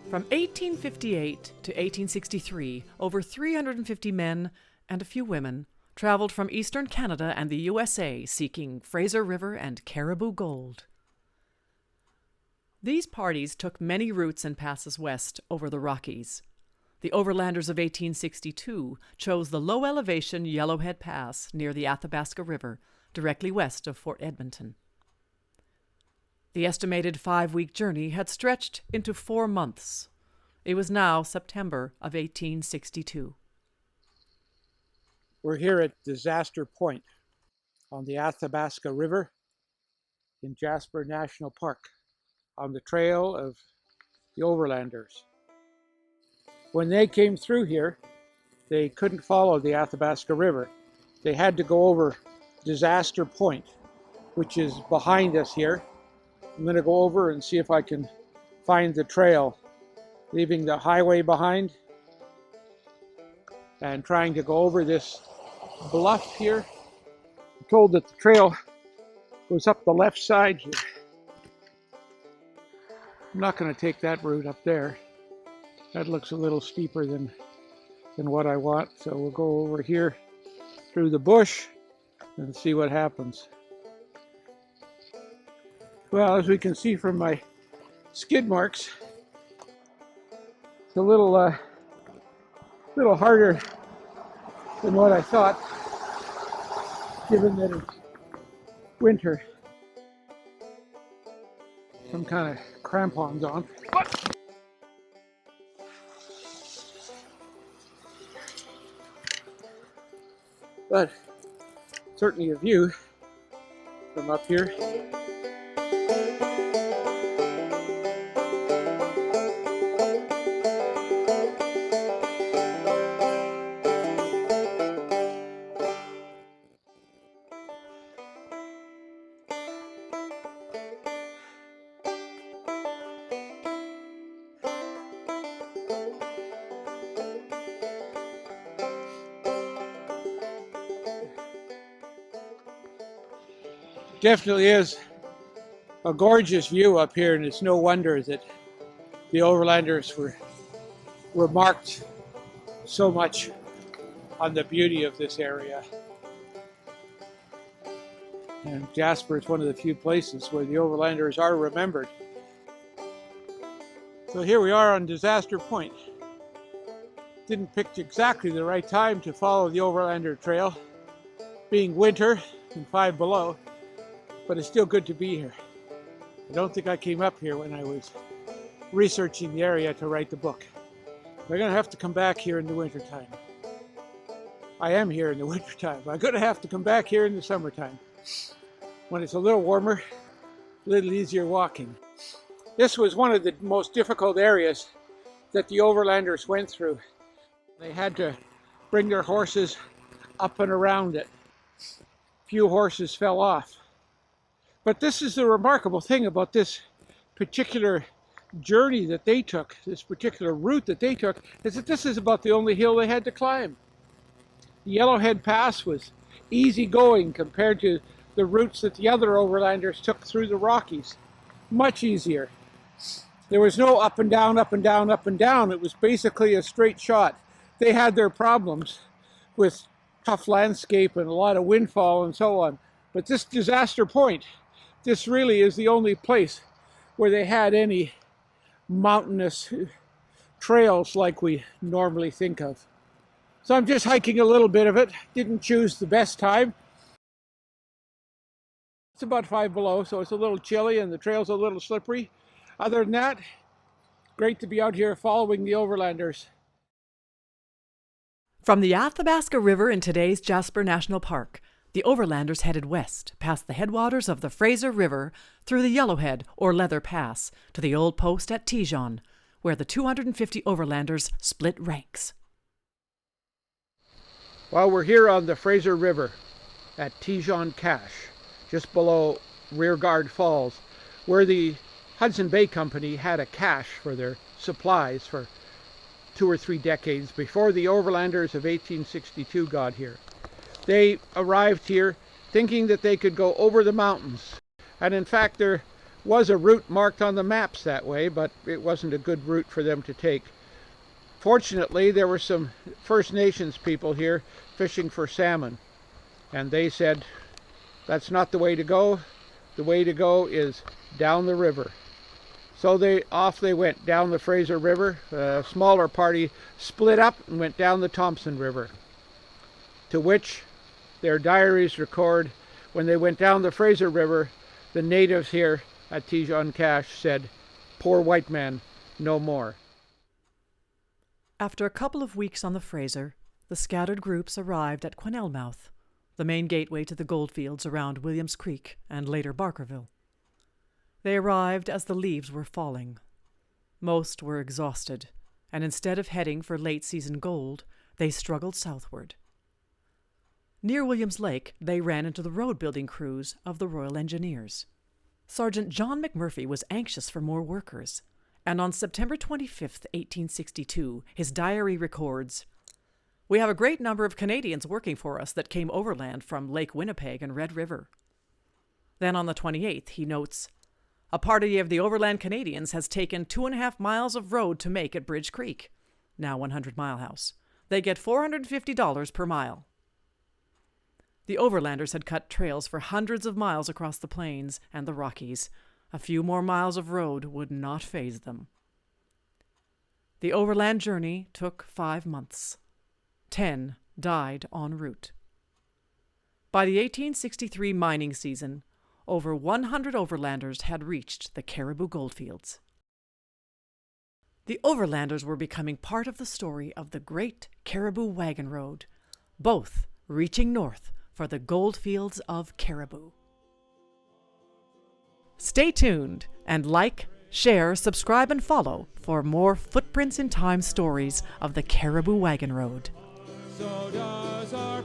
From 1858 to 1863, over 350 men and a few women traveled from eastern Canada and the USA seeking Fraser River and Cariboo gold. These parties took many routes and passes west over the Rockies. The Overlanders of 1862 chose the low-elevation Yellowhead Pass near the Athabasca River, directly west of Fort Edmonton. The estimated 5-week journey had stretched into 4 months. It was now September of 1862. We're here at Disaster Point on the Athabasca River in Jasper National Park on the trail of the Overlanders. When they came through here, they couldn't follow the Athabasca River. They had to go over Disaster Point, which is behind us here. I'm going to go over and see if I can find the trail, leaving the highway behind and trying to go over this bluff here. I'm told that the trail goes up the left side here. I'm not going to take that route up there. That looks a little steeper than what I want, so we'll go over here through the bush and see what happens. Well, as we can see from my skid marks, it's a little harder than what I thought, given that it's winter. Some kind of crampons on. But certainly a view from up here. Definitely is a gorgeous view up here, and it's no wonder that the Overlanders were marked so much on the beauty of this area. And Jasper is one of the few places where the Overlanders are remembered. So here we are on Disaster Point. Didn't pick exactly the right time to follow the Overlander trail, being winter and 5 below. But it's still good to be here. I don't think I came up here when I was researching the area to write the book. We're going to have to come back here in the wintertime. I am here in the wintertime. I'm going to have to come back here in the summertime, when it's a little warmer, a little easier walking. This was one of the most difficult areas that the Overlanders went through. They had to bring their horses up and around it. Few horses fell off. But this is the remarkable thing about this particular journey that they took, this particular route that they took, is that this is about the only hill they had to climb. The Yellowhead Pass was easy going compared to the routes that the other Overlanders took through the Rockies. Much easier. There was no up and down, up and down, up and down. It was basically a straight shot. They had their problems with tough landscape and a lot of windfall and so on. But this Disaster Point, this really is the only place where they had any mountainous trails like we normally think of. So I'm just hiking a little bit of it. Didn't choose the best time. It's about 5 below, so it's a little chilly and the trail's a little slippery. Other than that, great to be out here following the Overlanders. From the Athabasca River in today's Jasper National Park, the Overlanders headed west, past the headwaters of the Fraser River, through the Yellowhead or Leather Pass, to the old post at Tijon, where the 250 Overlanders split ranks. Well, we're here on the Fraser River at Tijon Cache, just below Rearguard Falls, where the Hudson Bay Company had a cache for their supplies for 2 or 3 decades before the Overlanders of 1862 got here. They arrived here thinking that they could go over the mountains, and in fact their was a route marked on the maps that way, but it wasn't a good route for them to take. Fortunately, there were some First Nations people here fishing for salmon, and they said, that's not the way to go. The way to go is down the river. So off they went down the Fraser River. A smaller party split up and went down the Thompson River, to which their diaries record when they went down the Fraser River, the natives here at Tijon-Cache said, "Poor white man, no more." After a couple of weeks on the Fraser, the scattered groups arrived at Quenelle Mouth, the main gateway to the goldfields around Williams Creek and later Barkerville. They arrived as the leaves were falling. Most were exhausted, and instead of heading for late-season gold, they struggled southward. Near Williams Lake, they ran into the road-building crews of the Royal Engineers. Sergeant John McMurphy was anxious for more workers, and on September 25, 1862, his diary records, "We have a great number of Canadians working for us that came overland from Lake Winnipeg and Red River." Then on the 28th, he notes, "A party of the Overland Canadians has taken 2.5 miles of road to make at Bridge Creek, now 100 Mile House. They get $450 per mile." The Overlanders had cut trails for hundreds of miles across the plains and the Rockies. A few more miles of road would not faze them. The overland journey took 5 months. 10 died en route. By the 1863 mining season, over 100 Overlanders had reached the Cariboo goldfields. The Overlanders were becoming part of the story of the Great Cariboo Waggon Road, both reaching north for the goldfields of Cariboo. Stay tuned and like, share, subscribe, and follow for more Footprints in Time stories of the Cariboo Waggon Road. So does our